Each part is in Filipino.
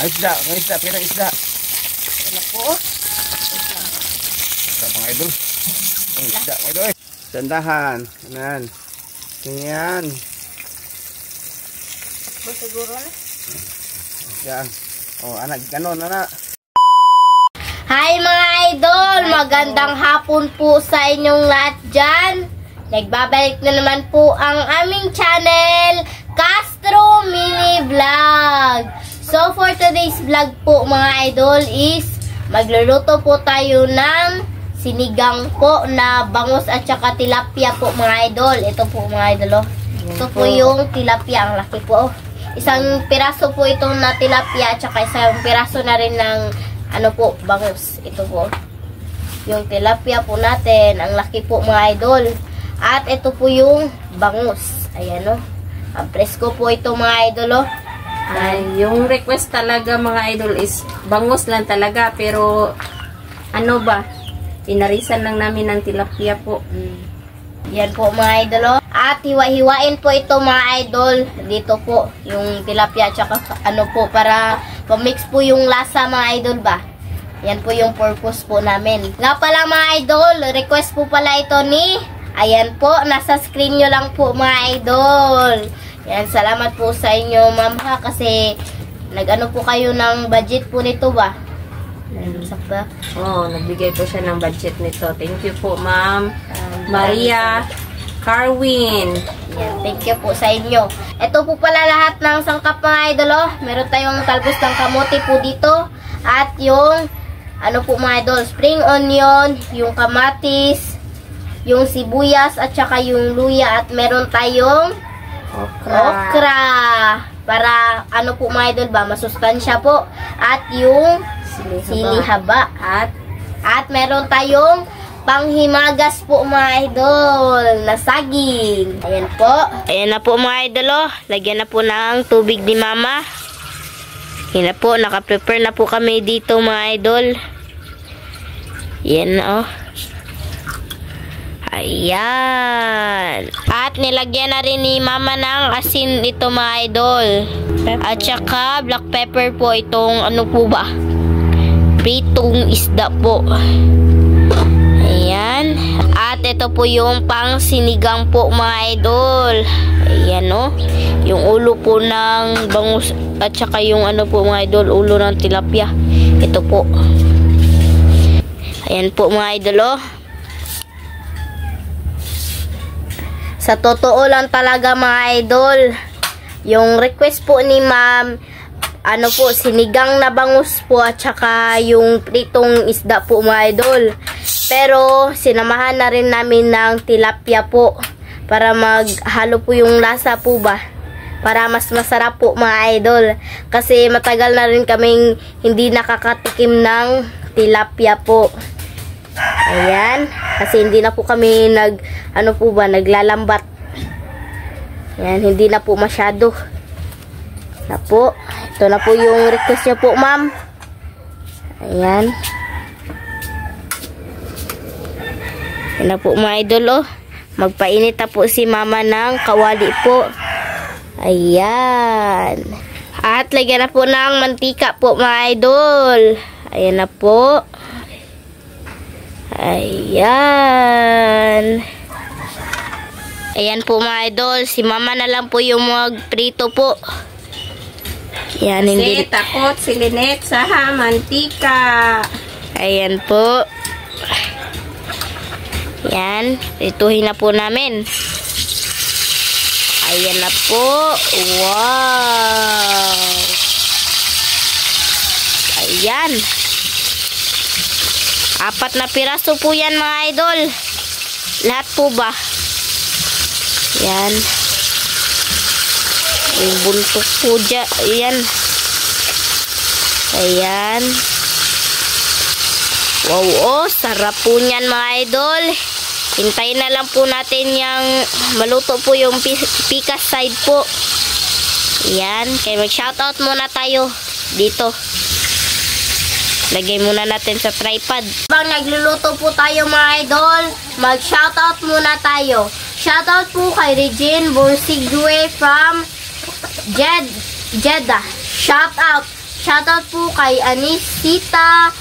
Ay, isda, pirang isda. Wala po. Isda, mga idol. Ang isda, mga idol. Sandahan. Yan. Yan. Siguro na. Yan. Oh, anak, ganon, anak. Hi mga idol! Magandang hapon po sa inyong lahat dyan. Nagbabalik na naman po ang aming channel, Castro Mini Vlog. So for today's vlog po mga idol is magluluto po tayo ng sinigang po na bangus at saka tilapia po mga idol. Ito po mga idol. Ito po yung tilapia, ang laki po. Isang piraso po itong na tilapia at saka isang piraso na rin ng ano po, bangus. Ito po. Yung tilapia po natin. Ang laki po mga idol. At ito po yung bangus. Ayan o. Ang presko po ito mga idol o. Ay, yung request talaga mga idol is bangus lang talaga. Pero ano ba? Pinarisan lang namin ng tilapia po. Yan po mga idol o. At hiwa-hiwain po ito mga idol. Dito po yung tilapia at saka ano po para pamix po yung lasa mga idol ba. Yan po yung purpose po namin. Nga pala mga idol, request po pala ito ni, ayan po, nasa screen nyo lang po mga idol. Yan, salamat po sa inyo ma'am ha, kasi nag-ano po kayo ng budget po nito ba? Sakta? Oh, nagbigay po siya ng budget nito. Thank you po ma'am Maria Carwin. Yan, thank you po sa inyo. Ito po pala lahat ng sangkap mga idol oh. Meron tayong talbos ng kamote po dito. At yung ano po mga idol, spring onion, yung kamatis, yung sibuyas at saka yung luya. At meron tayong okra. Para ano po mga idol ba, masustansya po. At yung sili haba. At meron tayong panghimagas po mga idol na saging. Ayan po. Ayan na po mga idol oh. Lagyan na po ng tubig ni mama. Ayan na po. Naka-prepare na po kami dito mga idol. Ayan na oh. Ayan. At nilagyan na rin ni mama ng asin ito mga idol. At saka black pepper po itong ano po ba? Pritong isda po. Ayan. At ito po yung pang sinigang po mga idol. Ayan o. Yung ulo po ng bangus at saka yung ano po mga idol, ulo ng tilapia. Ito po. Ayan po mga idol o. Sa totoo lang talaga mga idol, yung request po ni ma'am, ano po, sinigang na bangus po at saka yung pritong isda po mga idol. Pero sinamahan na rin namin ng tilapia po para maghalo po yung lasa po ba. Para mas masarap po mga idol. Kasi matagal na rin kaming hindi nakakatikim ng tilapia po. Ayan. Kasi hindi na po kami naglalambat. Ayan, hindi na po masyado. Na po. Ito na po yung request niya po ma'am. Ayan. Ayan na po mga idol oh. Magpainit na po si mama ng kawali po. Ayan. At lagyan na po ng mantika po mga idol. Ayan na po. Ayan. Ayan po mga idol. Si mama na lang po yung magprito po. Ayan, hindi. Takot si Lynette sa mantika. Ayan po. Ayan. Prituhin na po namin. Ayan na po. Wow. Ayan. 4 na piraso po yan mga idol. Lahat po ba? Ayan. Yung buntok po dyan. Ayan. Ayan. Wow, oh. Sarap po niyan mga idol. Hintayin na lang po natin yung maluto po yung pikas side po. Ayan. Kaya mag-shoutout muna tayo dito. Lagay muna natin sa tripod. Habang nagluluto po tayo mga idol, mag-shoutout muna tayo. Shoutout po kay Regine Borsigwe from Jeddah. Shoutout. Shoutout po kay Anisita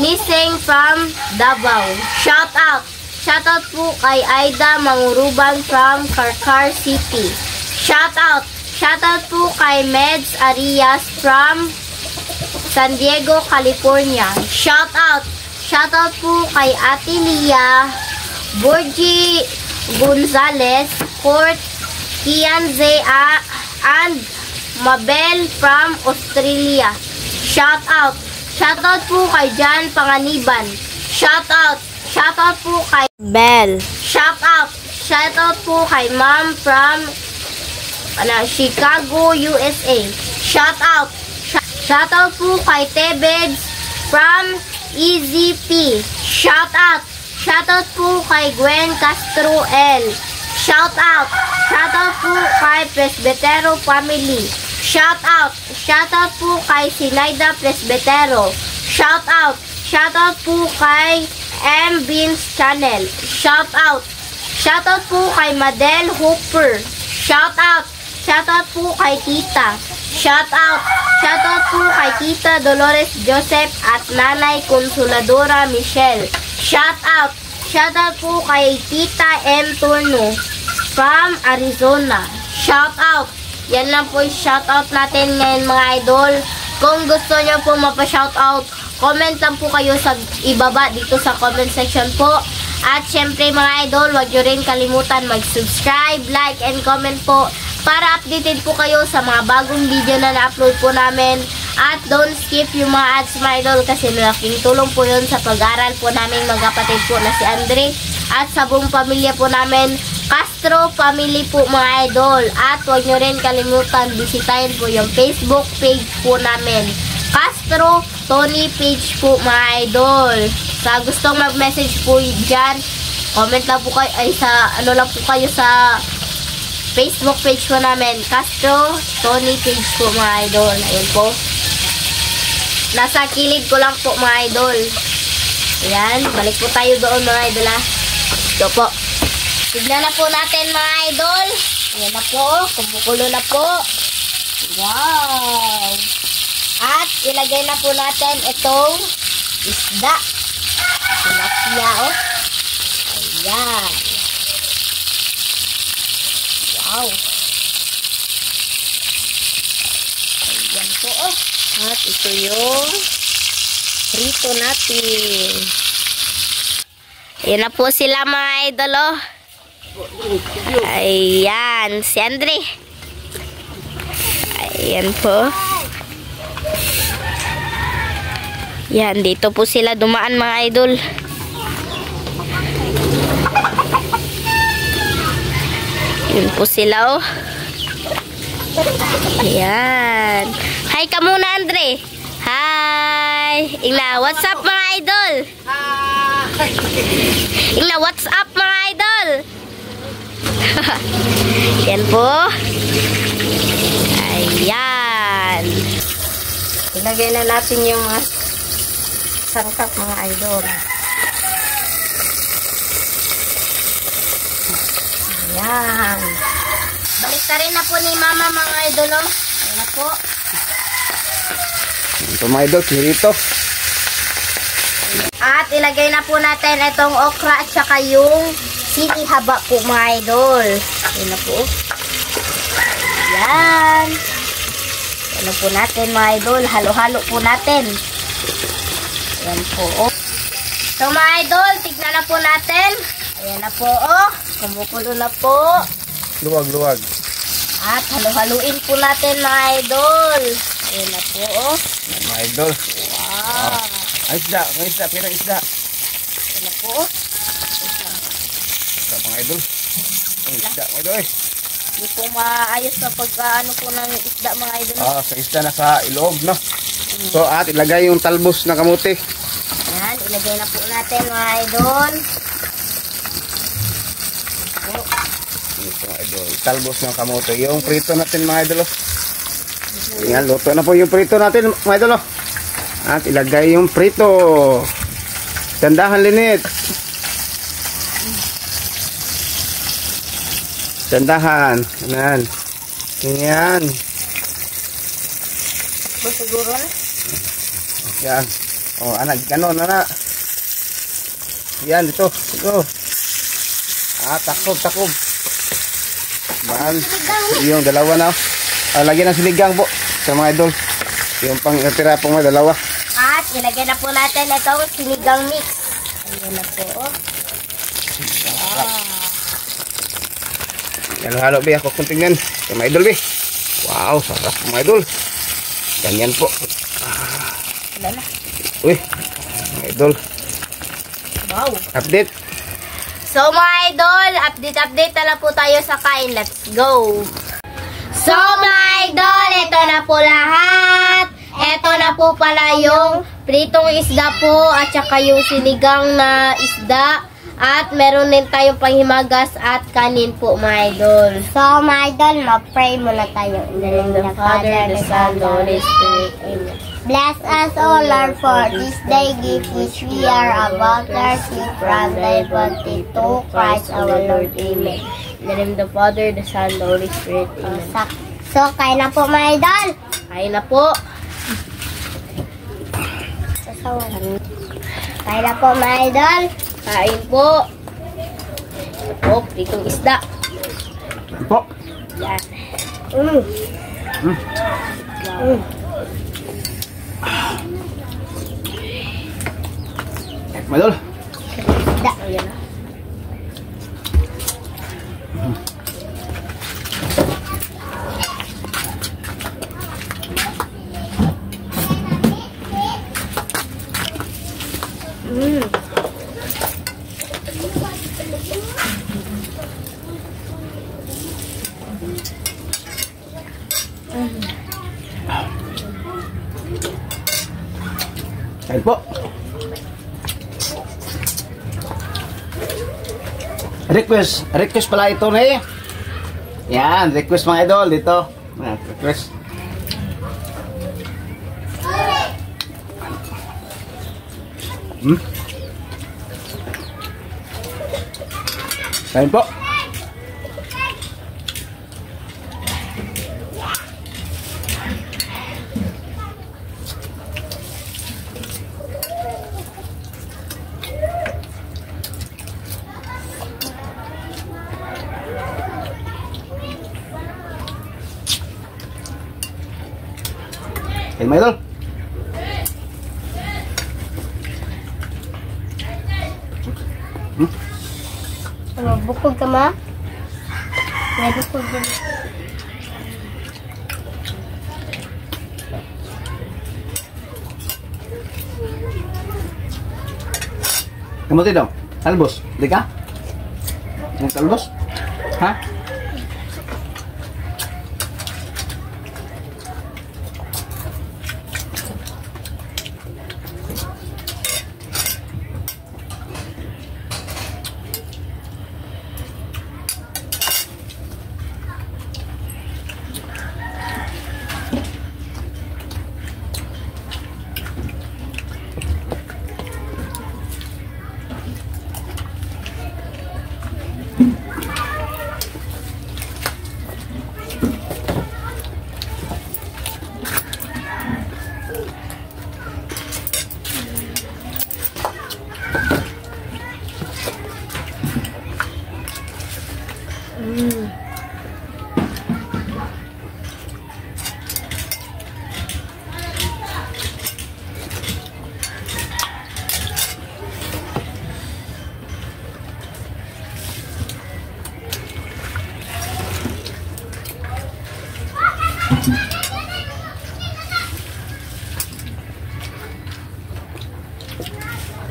Niseng from Davao. Shoutout. Shoutout po kay Aida Manguruban from Karkar City. Shoutout. Shoutout po kay Meds Arias from San Diego, California. Shoutout. Shoutout po kay Ate Lia Borgi Gonzalez, Court Kianze and Mabel from Australia. Shoutout. Shoutout po kay Jan Panganiban. Shoutout. Shoutout po kay Bell. Shoutout. Shoutout po kay Ma'am from Chicago, USA. Shoutout. Shoutout po kay Tebeds from Easy P. Shoutout. Shoutout po kay Gwen Castro L. Shoutout. Shoutout po kay Presbitero Family. Shoutout. Shoutout po kay Sinaida Presbitero. Shoutout. Shoutout po kay M. Beans Channel. Shoutout. Shoutout po kay Madel Hooper. Shoutout. Shoutout po kay Tita. Shoutout. Shoutout po kay Tita Dolores Joseph at Nanay Consoladora Michelle. Shoutout. Shoutout po kay Tita M. Turno from Arizona. Shoutout. Yan lang po yung shoutout natin ngayon mga idol. Kung gusto nyo po mapa-shoutout, comment lang po kayo sa ibaba dito sa comment section po. At syempre mga idol, huwag nyo rin kalimutan mag-subscribe, like, and comment po para updated po kayo sa mga bagong video na na-upload po namin. At don't skip yung mga ads mga idol kasi malaking tulong po yun sa pag-aral po namin magkapatid po na si Andre at sa buong pamilya po namin Castro Family po mga idol. At huwag nyo rin kalimutan bisitahin po yung Facebook page po namin, Castro Tony page po mga idol. Sa gustong mag-message po dyan, comment lang po kayo, ay sa ano lang po kayo sa Facebook page po namin, Castro Tony page po mga idol. Ayun po. Nasa kilid ko lang po mga idol. Ayan, balik po tayo doon mga idol ha. Ito po. Tignan na po natin mga idol. Ayan na po, kumukulo na po. Wow! At ilagay na po natin itong isda. Tilapia oh. Ayan. Wow! Ayan po oh. At ito yung prito natin. Ayan na po sila mga idol oh. Ayan, si Andre. Ayan po. Yan, dito po sila dumaan mga idol. Yan po sila oh. Ayan. Hi ka muna Andre. Hi. Ingna, what's up mga idol? Ingna, what's up mga idol? Yan po. Ayan. Ilagay na natin yung sangkap mga idol. Ayan. Baliktarin na po ni mama mga idol. Ayan na po. Ito mga idol, kirito. At ilagay na po natin itong okra at saka yung sili haba po mga idol. Ayan na po. Ayan. Ano po natin mga idol. Halo-halo po natin. Ayan po. Oh. So mga idol, tignan na po natin. Ayan na po. Oh. Kumukulo na po. Luwag-luwag. At halo-haluin po natin mga idol. Ayan na po. Oh. Mga idol. Wow. Ay, isda. May isda. Pero isda. Ayan na po. Isda mga idol. Ang isda mga idol eh. Hindi po maayos sa pag-ano po ng isda mga idol. Sa isda na sa ilog no. So at ilagay yung talbos na kamuti. Ayan, ilagay na po natin mga idol. Ito mga idol. Talbos ng kamuti. Yung prito natin mga idol. Ayan, luto na po yung prito natin mga idol. At ilagay yung prito. Tandahan linit. Tandahan. Ayan. Ayan. Siguro na. Yan. Oh, anak, ganon, anak. Yan, dito. Dito. Takob. Baan. Yung dalawa na. Lagyan ng siligang po sa mga idol. Yung pang tira po mga dalawa. At ilagay na po natin itong sinigang mix. Ayan na po. Halo-halo, be. Ako kunting yan. Sa mga idol, be. Wow, sarap mga idol. Ganyan po. Wala na. Uy, mga idol. Wow. Update. So mga idol, update na lang po tayo sa kain. Let's go! So mga idol, ito na po lahat. Ito na po pala yung pritong isda po at saka yung sinigang na isda. At meron din tayong panghimagas at kanin po mga idol. So mga idol, ma-pray muna tayo. In the name of the Father, the Son, the Holy Spirit. Amen. Bless us, O Lord, for this day gift which we are about to receive from thy bounty to Christ our Lord. Amen. In the name of the Father, the Son, the Holy Spirit. Amen. So, kain na po mga idol. Kain na po. Kain na po mga idol. Kain po. Ito po, pritong isda. Po. Yan. Mga idol. Isda. Ayan na. Kain po. Request pala ito na eh. Yan, request mga idol dito. Request. Kain po. Kain mga idol. Bukog ka ma? May bukog ka. Kamuti daw. Talbos. Di ka? Yung talbos? Ha?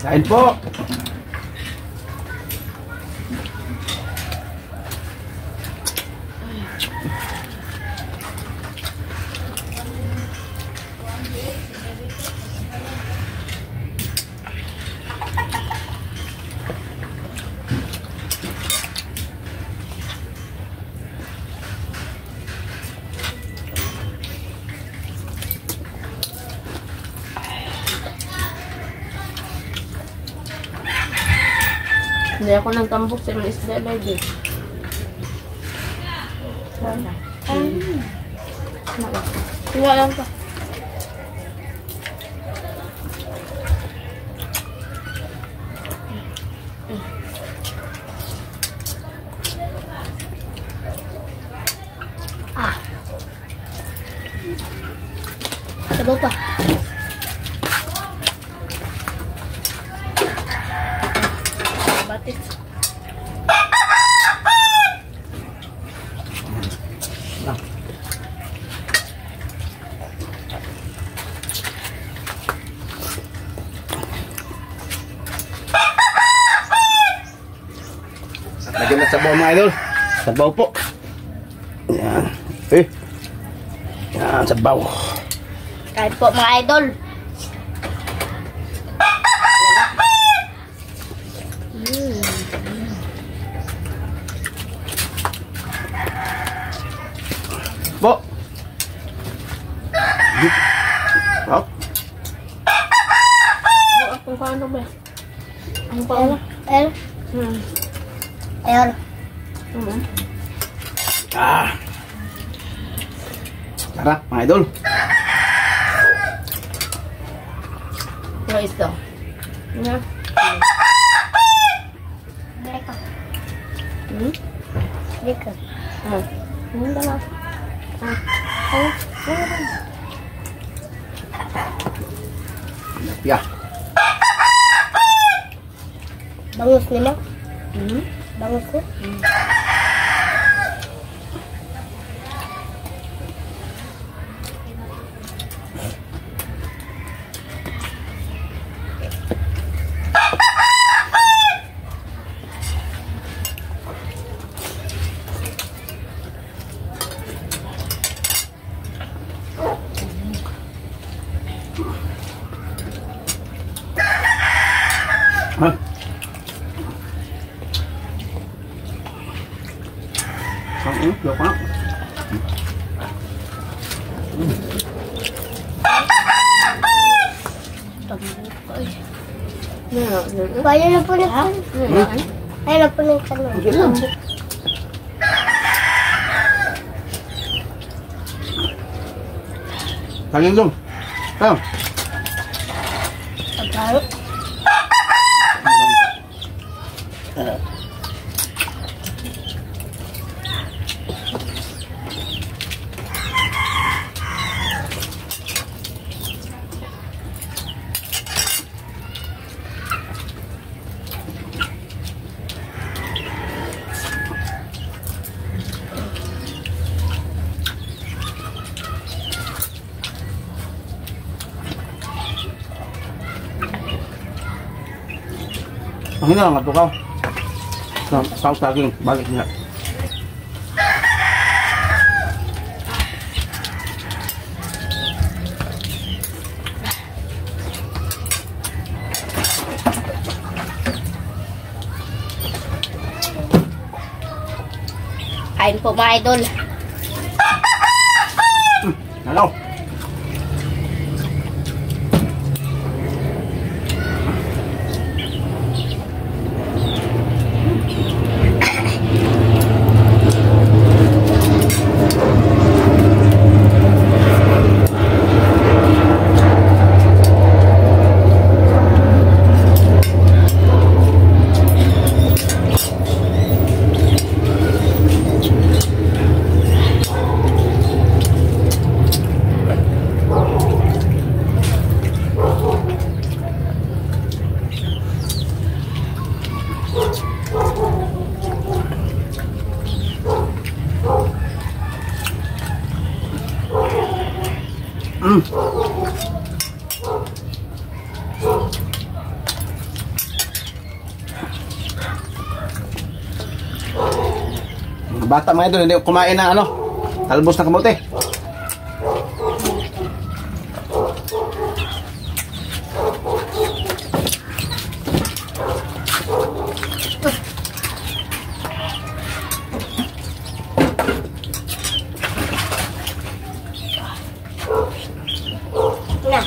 Kain po. Hindi ako nang tambok sa mga isda lagi. Wala. Wala lang pa. Sabaw pa. Batik. Lagyan na sabaw mga idol. Sabaw po. Yan. Yan, sabaw. Kahit po mga idol. Po. Oh. Kung paano ba? Ang Ayun. Ayun. Ayun. Sarap mga idol. Yung isda. Yeah. Deka. Hmm? Deka. Yung dalawa. Yeah. Bangus nila. Hmm? Bangus ko. Huh? Được lắm. Bayan na po na po. Ay na po na kanon. Kalian dong. Tao. Pagkaro. Ang hina lang ito Saus daging, balik niya. Kain po mga idol. Hello. Bata mga idol, hindi kumain ng talbos na kamote. Na.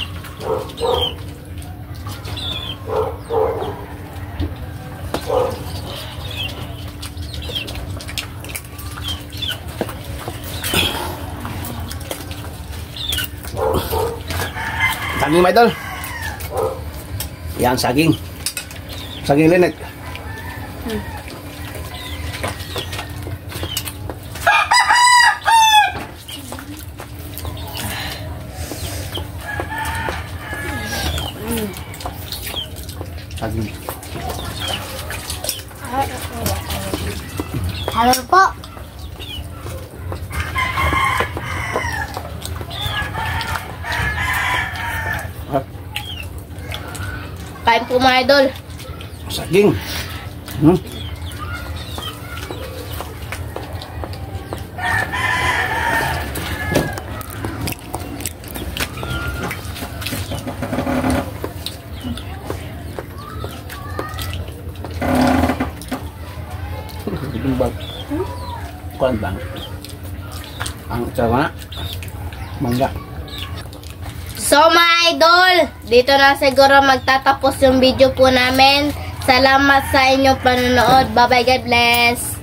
Saging mga idol. Yan, saging. Saging linet. Saging. Hello po. Ah, Kain po mga idol. saging. Hmm. Bag. Kuan bang? Ang sarap na. Mangga. So mga idol, dito na siguro magtatapos yung video po namin. Salamat sa inyong panonood. Bye bye, God bless.